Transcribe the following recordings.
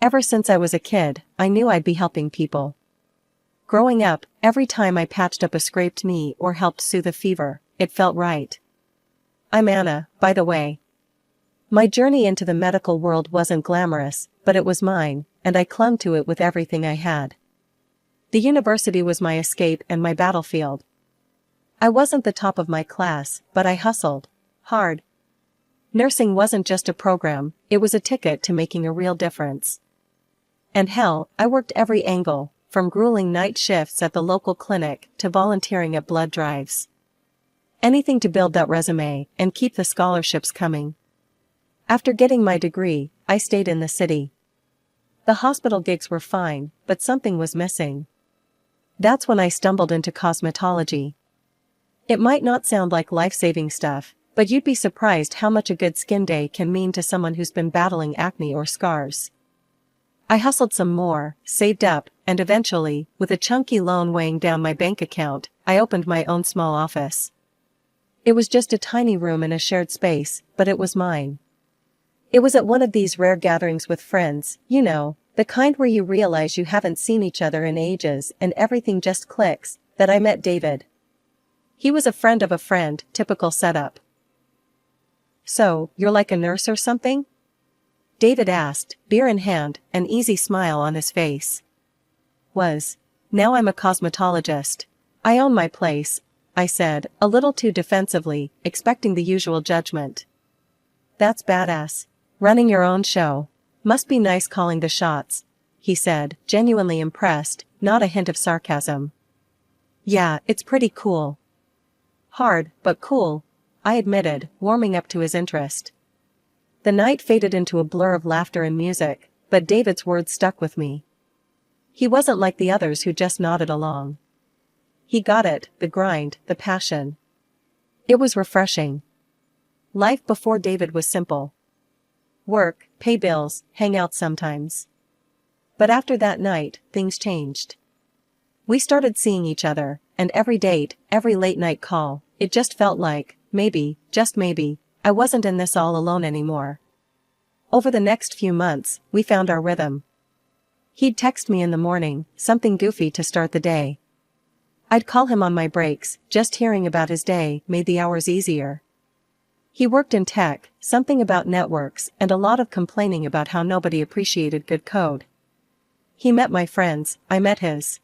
Ever since I was a kid, I knew I'd be helping people. Growing up, every time I patched up a scraped knee or helped soothe a fever, it felt right. I'm Anna, by the way. My journey into the medical world wasn't glamorous, but it was mine, and I clung to it with everything I had. The university was my escape and my battlefield. I wasn't the top of my class, but I hustled hard. Nursing wasn't just a program, it was a ticket to making a real difference. And hell, I worked every angle, from grueling night shifts at the local clinic to volunteering at blood drives. Anything to build that resume and keep the scholarships coming. After getting my degree, I stayed in the city. The hospital gigs were fine, but something was missing. That's when I stumbled into cosmetology. It might not sound like life-saving stuff, but you'd be surprised how much a good skin day can mean to someone who's been battling acne or scars. I hustled some more, saved up, and eventually, with a chunky loan weighing down my bank account, I opened my own small office. It was just a tiny room in a shared space, but it was mine. It was at one of these rare gatherings with friends, you know, the kind where you realize you haven't seen each other in ages and everything just clicks, that I met David. He was a friend of a friend, typical setup. "So, you're like a nurse or something?" David asked, beer in hand, an easy smile on his face. Now I'm a cosmetologist. I own my place, I said, a little too defensively, expecting the usual judgment. "That's badass. Running your own show. Must be nice calling the shots," he said, genuinely impressed, not a hint of sarcasm. "Yeah, it's pretty cool." "Hard, but cool," I admitted, warming up to his interest. The night faded into a blur of laughter and music, but David's words stuck with me. He wasn't like the others who just nodded along. He got it, the grind, the passion. It was refreshing. Life before David was simple. Work, pay bills, hang out sometimes. But after that night, things changed. We started seeing each other, and every date, every late-night call, it just felt like, maybe, just maybe, I wasn't in this all alone anymore. Over the next few months, we found our rhythm. He'd text me in the morning, something goofy to start the day. I'd call him on my breaks, just hearing about his day made the hours easier. He worked in tech, something about networks, and a lot of complaining about how nobody appreciated good code. He met my friends, I met his.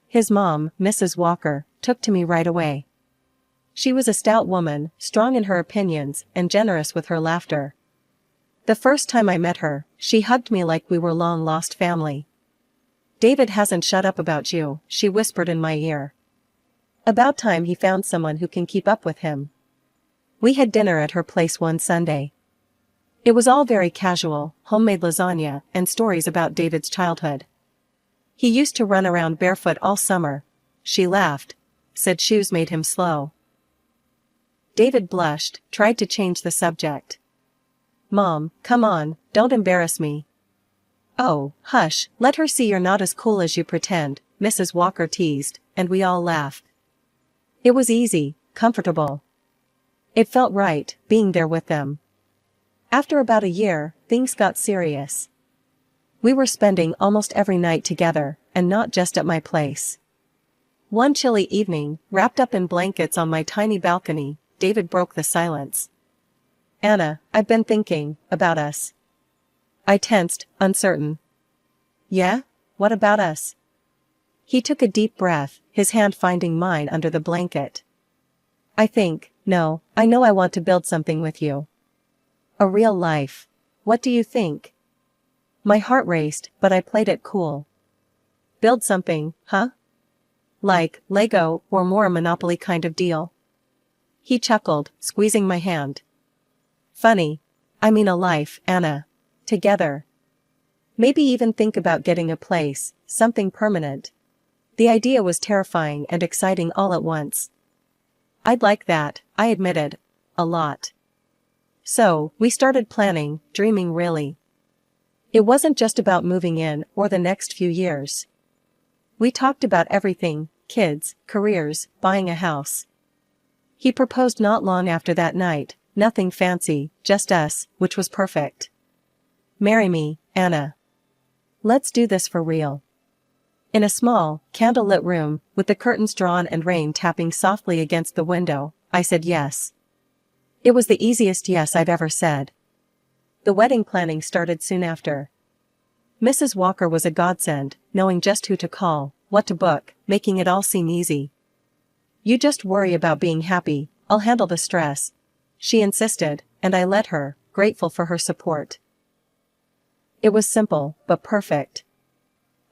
His mom, Mrs. Walker, took to me right away. She was a stout woman, strong in her opinions, and generous with her laughter. The first time I met her, she hugged me like we were long-lost family. "David hasn't shut up about you," she whispered in my ear. "About time he found someone who can keep up with him." We had dinner at her place one Sunday. It was all very casual, homemade lasagna, and stories about David's childhood. "He used to run around barefoot all summer," she laughed, said shoes made him slow. David blushed, tried to change the subject. "Mom, come on, don't embarrass me." "Oh, hush, let her see you're not as cool as you pretend," Mrs. Walker teased, and we all laughed. It was easy, comfortable. It felt right, being there with them. After about a year, things got serious. We were spending almost every night together, and not just at my place. One chilly evening, wrapped up in blankets on my tiny balcony, David broke the silence. "Anna, I've been thinking about us." I tensed, uncertain. "Yeah? What about us?" He took a deep breath, his hand finding mine under the blanket. I know I want to build something with you. A real life. What do you think?" My heart raced, but I played it cool. "Build something, huh? Like Lego or more a Monopoly kind of deal?" He chuckled, squeezing my hand. "Funny. I mean a life, Anna. Together. Maybe even think about getting a place, something permanent." The idea was terrifying and exciting all at once. "I'd like that," I admitted. A lot. So, we started planning, dreaming really. It wasn't just about moving in or the next few years. We talked about everything, kids, careers, buying a house. He proposed not long after that night, nothing fancy, just us, which was perfect. "Marry me, Anna." Let's do this for real. In a small, candlelit room, with the curtains drawn and rain tapping softly against the window, I said yes. It was the easiest yes I've ever said. The wedding planning started soon after. Mrs. Walker was a godsend, knowing just who to call, what to book, making it all seem easy. You just worry about being happy, I'll handle the stress, she insisted, and I let her, grateful for her support. It was simple, but perfect.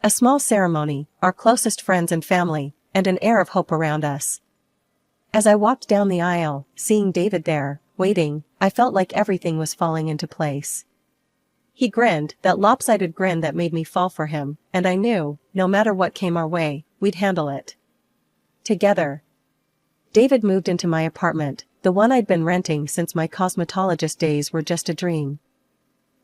A small ceremony, our closest friends and family, and an air of hope around us. As I walked down the aisle, seeing David there, waiting, I felt like everything was falling into place. He grinned, that lopsided grin that made me fall for him, and I knew, no matter what came our way, we'd handle it. Together. David moved into my apartment, the one I'd been renting since my cosmetologist days were just a dream.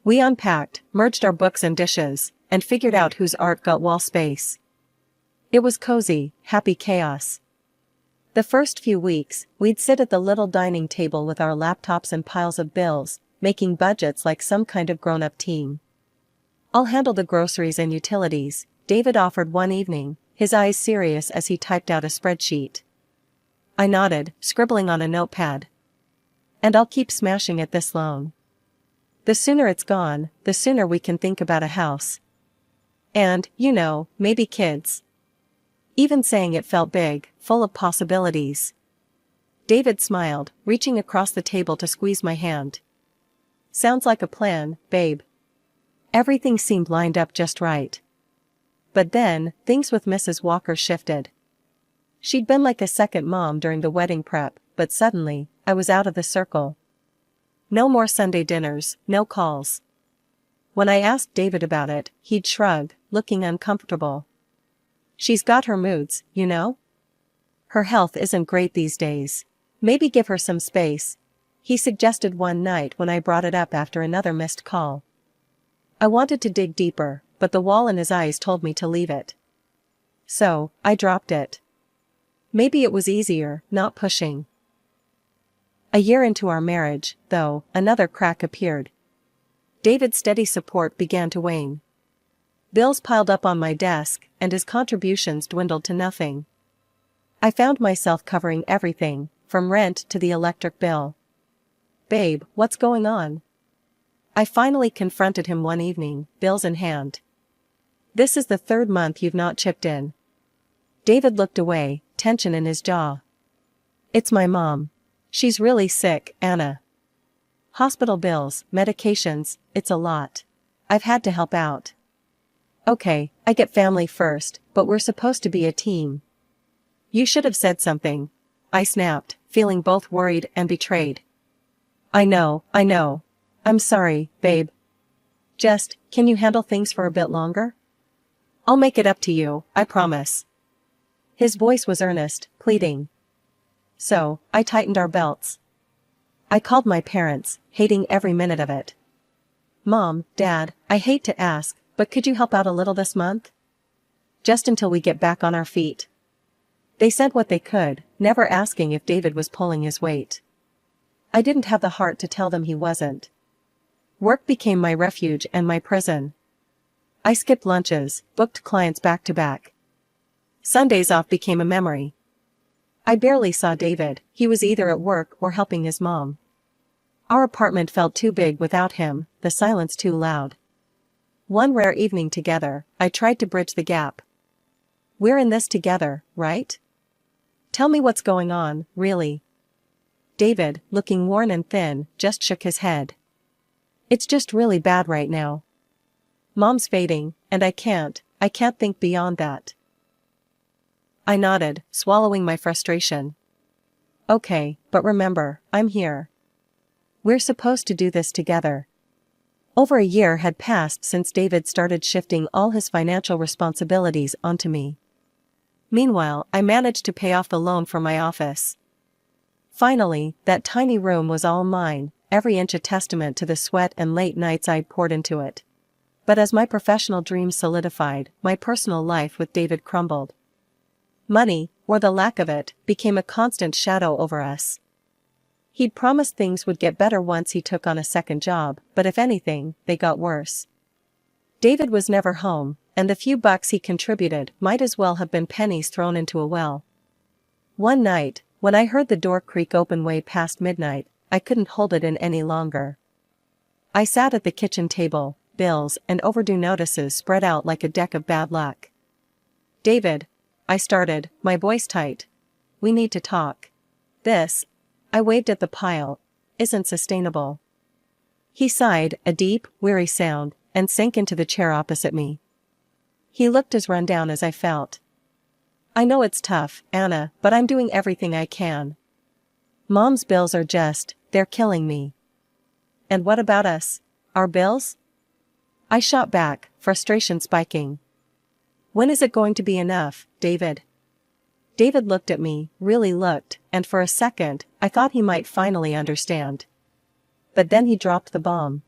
We unpacked, merged our books and dishes, and figured out whose art got wall space. It was cozy, happy chaos. The first few weeks, we'd sit at the little dining table with our laptops and piles of bills, making budgets like some kind of grown-up team. I'll handle the groceries and utilities, David offered one evening, his eyes serious as he typed out a spreadsheet. I nodded, scribbling on a notepad. And I'll keep smashing at this loan. The sooner it's gone, the sooner we can think about a house. And, maybe kids. Even saying it felt big, full of possibilities. David smiled, reaching across the table to squeeze my hand. Sounds like a plan, babe. Everything seemed lined up just right. But then, things with Mrs. Walker shifted. She'd been like a second mom during the wedding prep, but suddenly, I was out of the circle. No more Sunday dinners, no calls. When I asked David about it, he'd shrug, looking uncomfortable. She's got her moods, Her health isn't great these days. Maybe give her some space, he suggested one night when I brought it up after another missed call. I wanted to dig deeper, but the wall in his eyes told me to leave it. So, I dropped it. Maybe it was easier, not pushing. A year into our marriage, though, another crack appeared. David's steady support began to wane. Bills piled up on my desk, and his contributions dwindled to nothing. I found myself covering everything, from rent to the electric bill. Babe, what's going on? I finally confronted him one evening, bills in hand. This is the third month you've not chipped in. David looked away, tension in his jaw. It's my mom. She's really sick, Anna. Hospital bills, medications, it's a lot. I've had to help out. Okay, I get family first, but we're supposed to be a team. You should have said something. I snapped, feeling both worried and betrayed. I know. I'm sorry, babe. Just, can you handle things for a bit longer? I'll make it up to you, I promise. His voice was earnest, pleading. So, I tightened our belts. I called my parents, hating every minute of it. Mom, Dad, I hate to ask, but could you help out a little this month? Just until we get back on our feet. They said what they could, never asking if David was pulling his weight. I didn't have the heart to tell them he wasn't. Work became my refuge and my prison. I skipped lunches, booked clients back to back. Sundays off became a memory. I barely saw David, he was either at work or helping his mom. Our apartment felt too big without him, the silence too loud. One rare evening together, I tried to bridge the gap. We're in this together, right? Tell me what's going on, really. David, looking worn and thin, just shook his head. It's just really bad right now. Mom's fading, and I can't think beyond that. I nodded, swallowing my frustration. Okay, but remember, I'm here. We're supposed to do this together. Over a year had passed since David started shifting all his financial responsibilities onto me. Meanwhile, I managed to pay off the loan for my office. Finally, that tiny room was all mine, every inch a testament to the sweat and late nights I'd poured into it. But as my professional dreams solidified, my personal life with David crumbled. Money, or the lack of it, became a constant shadow over us. He'd promised things would get better once he took on a second job, but if anything, they got worse. David was never home, and the few bucks he contributed might as well have been pennies thrown into a well. One night, when I heard the door creak open way past midnight, I couldn't hold it in any longer. I sat at the kitchen table, bills and overdue notices spread out like a deck of bad luck. "David," I started, my voice tight. "We need to talk. This," I waved at the pile, "isn't sustainable." He sighed, a deep, weary sound, and sank into the chair opposite me. He looked as run down as I felt. "I know it's tough, Anna, but I'm doing everything I can. Mom's bills are they're killing me." "And what about us? Our bills?" I shot back, frustration spiking. "When is it going to be enough, David?" David looked at me, really looked, and for a second, I thought he might finally understand. But then he dropped the bomb.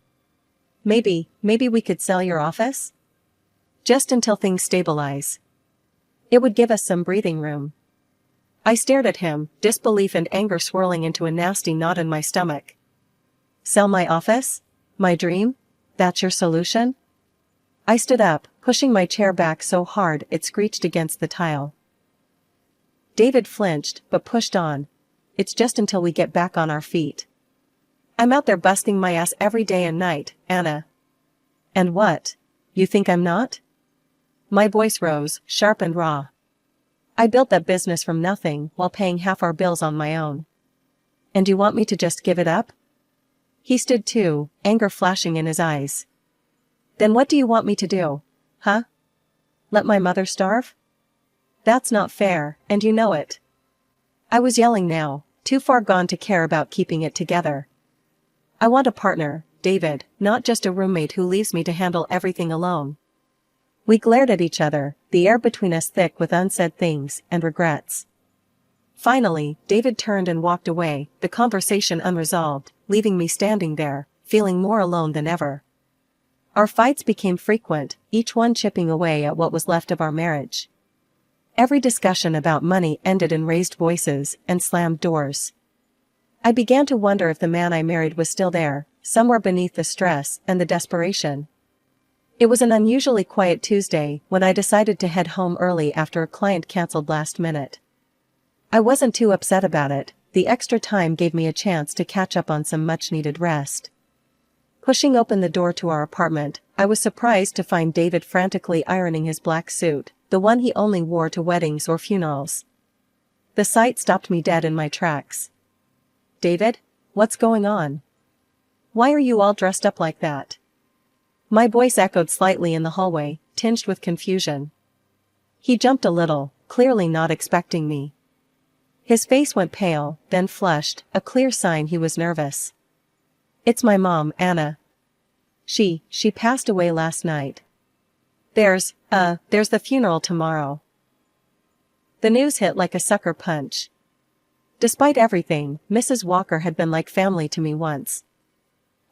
Maybe we could sell your office? Just until things stabilize. It would give us some breathing room." I stared at him, disbelief and anger swirling into a nasty knot in my stomach. "Sell my office? My dream? That's your solution?" I stood up, pushing my chair back so hard it screeched against the tile. David flinched, but pushed on. "It's just until we get back on our feet. I'm out there busting my ass every day and night, Anna." "And what? You think I'm not?" My voice rose, sharp and raw. "I built that business from nothing while paying half our bills on my own. And you want me to just give it up?" He stood too, anger flashing in his eyes. "Then what do you want me to do? Huh? Let my mother starve? That's not fair, and you know it." I was yelling now, too far gone to care about keeping it together. "I want a partner, David, not just a roommate who leaves me to handle everything alone." We glared at each other, the air between us thick with unsaid things and regrets. Finally, David turned and walked away, the conversation unresolved, leaving me standing there, feeling more alone than ever. Our fights became frequent, each one chipping away at what was left of our marriage. Every discussion about money ended in raised voices and slammed doors. I began to wonder if the man I married was still there, somewhere beneath the stress and the desperation. It was an unusually quiet Tuesday when I decided to head home early after a client canceled last minute. I wasn't too upset about it, the extra time gave me a chance to catch up on some much-needed rest. Pushing open the door to our apartment, I was surprised to find David frantically ironing his black suit, the one he only wore to weddings or funerals. The sight stopped me dead in my tracks. "David, what's going on? Why are you all dressed up like that?" My voice echoed slightly in the hallway, tinged with confusion. He jumped a little, clearly not expecting me. His face went pale, then flushed, a clear sign he was nervous. "It's my mom, Anna. She passed away last night. There's the funeral tomorrow." The news hit like a sucker punch. Despite everything, Mrs. Walker had been like family to me once.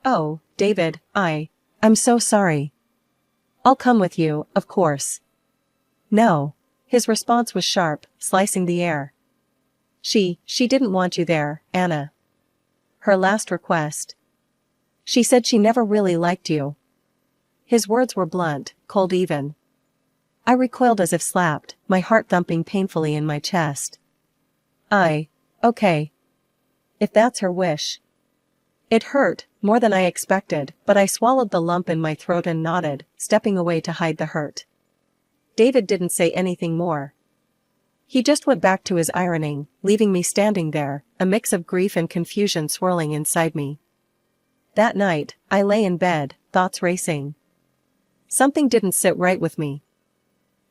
"Oh, David, I'm so sorry. I'll come with you, of course." "No." His response was sharp, slicing the air. She didn't want you there, Anna. Her last request. She said she never really liked you." His words were blunt, cold even. I recoiled as if slapped, my heart thumping painfully in my chest. Okay. If that's her wish." It hurt, more than I expected, but I swallowed the lump in my throat and nodded, stepping away to hide the hurt. David didn't say anything more. He just went back to his ironing, leaving me standing there, a mix of grief and confusion swirling inside me. That night, I lay in bed, thoughts racing. Something didn't sit right with me.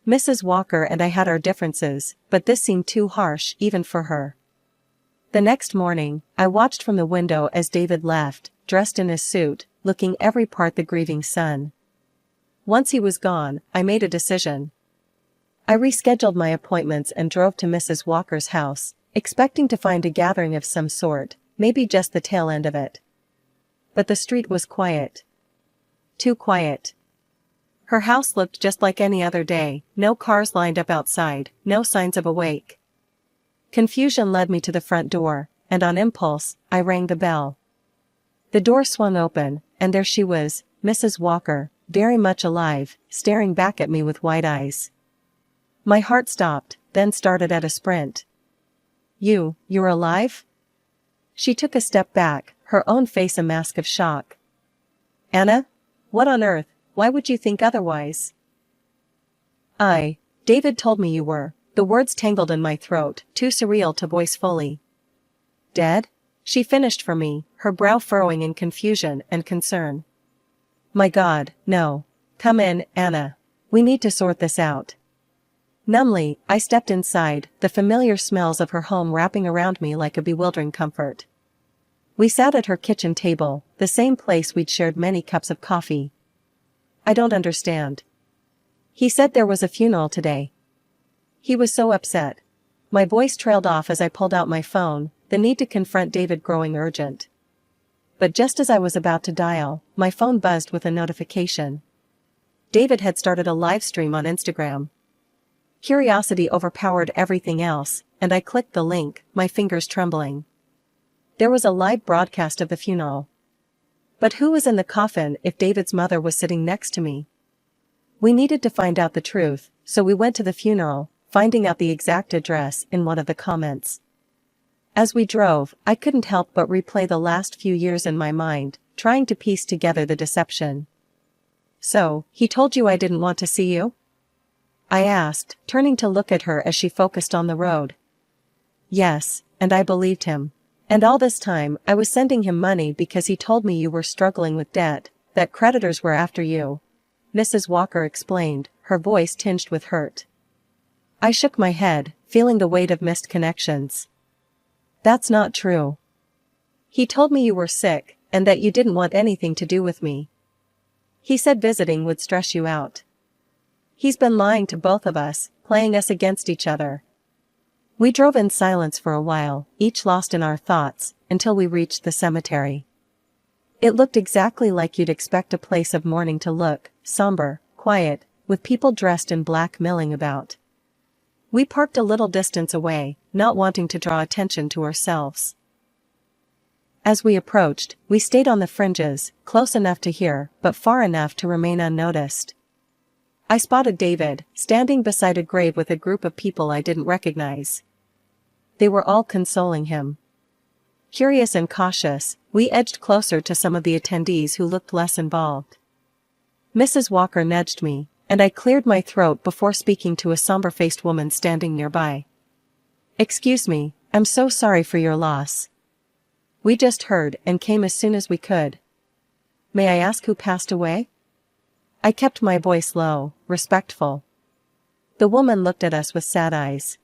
Mrs. Walker and I had our differences, but this seemed too harsh even for her. The next morning, I watched from the window as David left, dressed in his suit, looking every part the grieving son. Once he was gone, I made a decision. I rescheduled my appointments and drove to Mrs. Walker's house, expecting to find a gathering of some sort, maybe just the tail end of it. But the street was quiet. Too quiet. Her house looked just like any other day, no cars lined up outside, no signs of a wake. Confusion led me to the front door, and on impulse, I rang the bell. The door swung open, and there she was, Mrs. Walker, very much alive, staring back at me with wide eyes. My heart stopped, then started at a sprint. You're alive?" She took a step back, her own face a mask of shock. "Anna? What on earth, why would you think otherwise?" David told me you were," the words tangled in my throat, too surreal to voice fully. "Dead?" She finished for me, her brow furrowing in confusion and concern. "My God, no. Come in, Anna. We need to sort this out." Numbly, I stepped inside, the familiar smells of her home wrapping around me like a bewildering comfort. We sat at her kitchen table, the same place we'd shared many cups of coffee. "I don't understand." "He said there was a funeral today. He was so upset." My voice trailed off as I pulled out my phone, the need to confront David growing urgent. But just as I was about to dial, my phone buzzed with a notification. David had started a live stream on Instagram. Curiosity overpowered everything else, and I clicked the link, my fingers trembling. There was a live broadcast of the funeral. But who was in the coffin if David's mother was sitting next to me? We needed to find out the truth, so we went to the funeral, finding out the exact address in one of the comments. As we drove, I couldn't help but replay the last few years in my mind, trying to piece together the deception. "So, he told you I didn't want to see you?" I asked, turning to look at her as she focused on the road. "Yes, and I believed him. And all this time, I was sending him money because he told me you were struggling with debt, that creditors were after you," Mrs. Walker explained, her voice tinged with hurt. I shook my head, feeling the weight of missed connections. "That's not true. He told me you were sick, and that you didn't want anything to do with me. He said visiting would stress you out. He's been lying to both of us, playing us against each other." We drove in silence for a while, each lost in our thoughts, until we reached the cemetery. It looked exactly like you'd expect a place of mourning to look, somber, quiet, with people dressed in black milling about. We parked a little distance away, not wanting to draw attention to ourselves. As we approached, we stayed on the fringes, close enough to hear, but far enough to remain unnoticed. I spotted David, standing beside a grave with a group of people I didn't recognize. They were all consoling him. Curious and cautious, we edged closer to some of the attendees who looked less involved. Mrs. Walker nudged me, and I cleared my throat before speaking to a somber-faced woman standing nearby. "Excuse me, I'm so sorry for your loss. We just heard and came as soon as we could. May I ask who passed away?" I kept my voice low, respectful. The woman looked at us with sad eyes.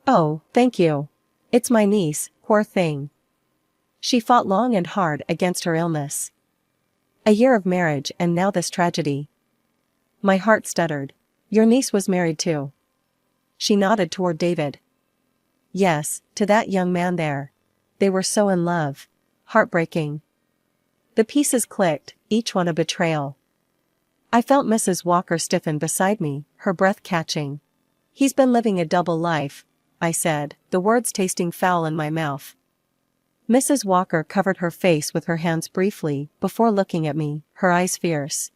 "Oh, thank you. It's my niece, poor thing. She fought long and hard against her illness. A year of marriage and now this tragedy." My heart stuttered. "Your niece was married too?" She nodded toward David. "Yes, to that young man there. They were so in love. Heartbreaking." The pieces clicked, each one a betrayal. I felt Mrs. Walker stiffen beside me, her breath catching. "He's been living a double life," I said, the words tasting foul in my mouth. Mrs. Walker covered her face with her hands briefly, before looking at me, her eyes fierce.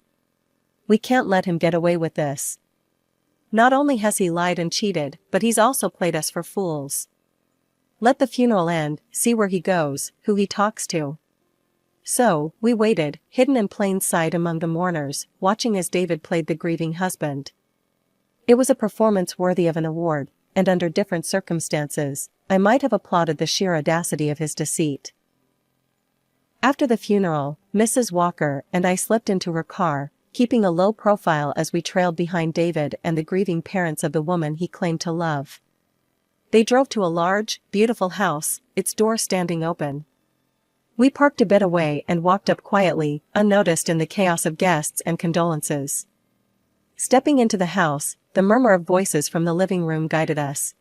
"We can't let him get away with this. Not only has he lied and cheated, but he's also played us for fools. Let the funeral end, see where he goes, who he talks to." So, we waited, hidden in plain sight among the mourners, watching as David played the grieving husband. It was a performance worthy of an award, and under different circumstances, I might have applauded the sheer audacity of his deceit. After the funeral, Mrs. Walker and I slipped into her car, keeping a low profile as we trailed behind David and the grieving parents of the woman he claimed to love. They drove to a large, beautiful house, its door standing open. We parked a bit away and walked up quietly, unnoticed in the chaos of guests and condolences. Stepping into the house, the murmur of voices from the living room guided us.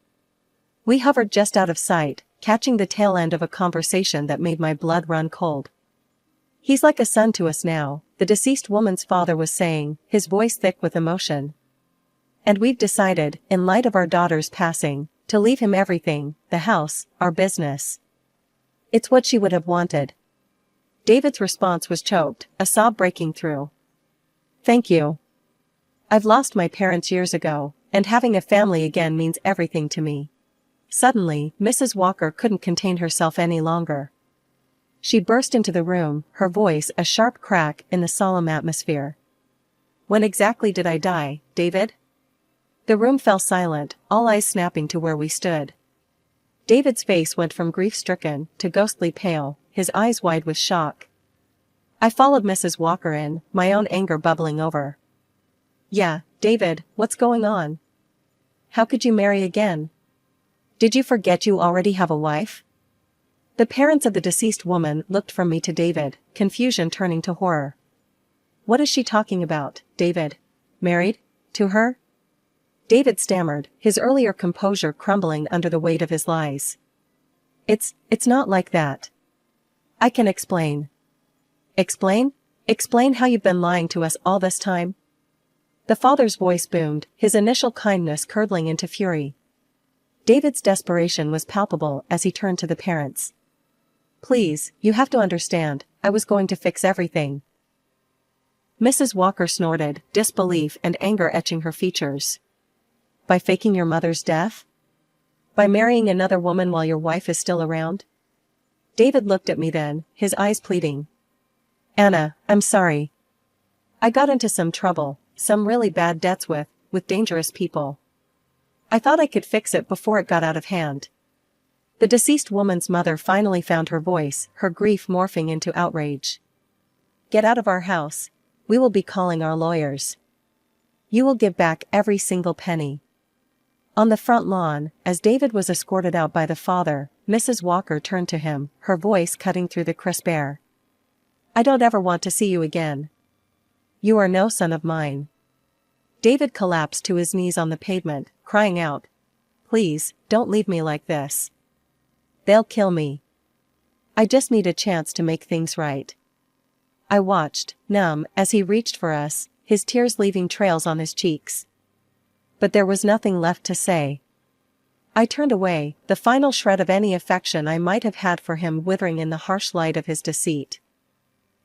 We hovered just out of sight, catching the tail end of a conversation that made my blood run cold. "He's like a son to us now," the deceased woman's father was saying, his voice thick with emotion. "And we've decided, in light of our daughter's passing, to leave him everything, the house, our business. It's what she would have wanted." David's response was choked, a sob breaking through. Thank you. I've lost my parents years ago, and having a family again means everything to me. Suddenly, Mrs. Walker couldn't contain herself any longer. She burst into the room, her voice a sharp crack in the solemn atmosphere. When exactly did I die, David? The room fell silent, all eyes snapping to where we stood. David's face went from grief-stricken to ghostly pale, his eyes wide with shock. I followed Mrs. Walker in, my own anger bubbling over. Yeah, David, what's going on? How could you marry again? Did you forget you already have a wife? The parents of the deceased woman looked from me to David, confusion turning to horror. What is she talking about, David? Married? To her? David stammered, his earlier composure crumbling under the weight of his lies. It's not like that. I can explain. Explain? Explain how you've been lying to us all this time? The father's voice boomed, his initial kindness curdling into fury. David's desperation was palpable as he turned to the parents. Please, you have to understand, I was going to fix everything. Mrs. Walker snorted, disbelief and anger etching her features. By faking your mother's death? By marrying another woman while your wife is still around? David looked at me then, his eyes pleading. Anna, I'm sorry. I got into some trouble, some really bad debts with dangerous people. I thought I could fix it before it got out of hand. The deceased woman's mother finally found her voice, her grief morphing into outrage. Get out of our house. We will be calling our lawyers. You will give back every single penny. On the front lawn, as David was escorted out by the father, Mrs. Walker turned to him, her voice cutting through the crisp air. I don't ever want to see you again. You are no son of mine. David collapsed to his knees on the pavement, crying out, Please, don't leave me like this. They'll kill me. I just need a chance to make things right. I watched, numb, as he reached for us, his tears leaving trails on his cheeks. But there was nothing left to say. I turned away, the final shred of any affection I might have had for him withering in the harsh light of his deceit.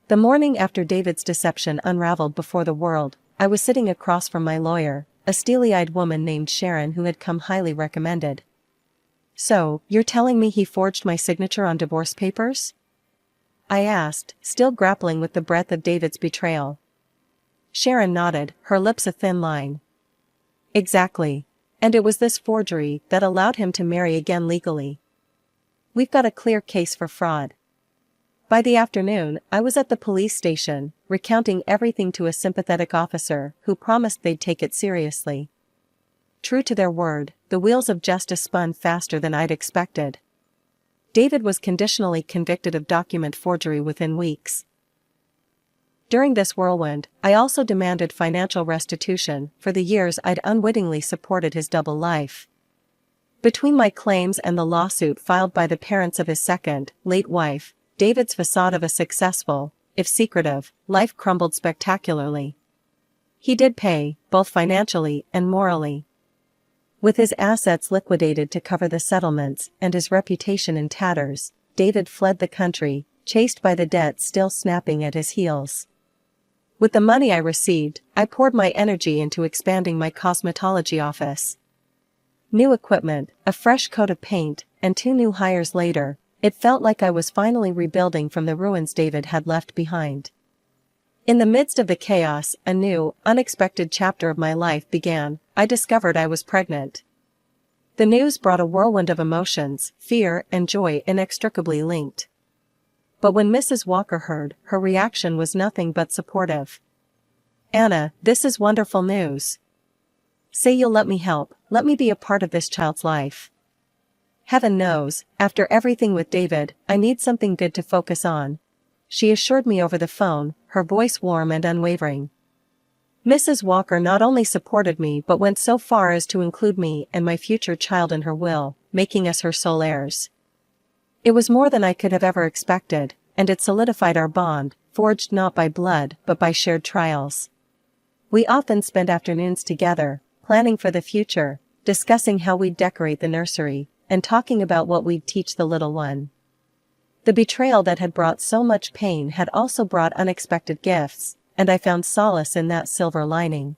The morning after David's deception unraveled before the world, I was sitting across from my lawyer, a steely-eyed woman named Sharon who had come highly recommended. So, you're telling me he forged my signature on divorce papers? I asked, still grappling with the breadth of David's betrayal. Sharon nodded, her lips a thin line. Exactly. And it was this forgery that allowed him to marry again legally. We've got a clear case for fraud. By the afternoon, I was at the police station, recounting everything to a sympathetic officer who promised they'd take it seriously. True to their word, the wheels of justice spun faster than I'd expected. David was conditionally convicted of document forgery within weeks. During this whirlwind, I also demanded financial restitution for the years I'd unwittingly supported his double life. Between my claims and the lawsuit filed by the parents of his second, late wife, David's facade of a successful, if secretive, life crumbled spectacularly. He did pay, both financially and morally. With his assets liquidated to cover the settlements and his reputation in tatters, David fled the country, chased by the debt still snapping at his heels. With the money I received, I poured my energy into expanding my cosmetology office. New equipment, a fresh coat of paint, and 2 new hires later, it felt like I was finally rebuilding from the ruins David had left behind. In the midst of the chaos, a new, unexpected chapter of my life began. I discovered I was pregnant. The news brought a whirlwind of emotions, fear and joy inextricably linked. But when Mrs. Walker heard, her reaction was nothing but supportive. Anna, this is wonderful news. Say you'll let me help, let me be a part of this child's life. Heaven knows, after everything with David, I need something good to focus on. She assured me over the phone, her voice warm and unwavering. Mrs. Walker not only supported me but went so far as to include me and my future child in her will, making us her sole heirs. It was more than I could have ever expected, and it solidified our bond, forged not by blood but by shared trials. We often spent afternoons together, planning for the future, discussing how we'd decorate the nursery, and talking about what we'd teach the little one. The betrayal that had brought so much pain had also brought unexpected gifts, and I found solace in that silver lining.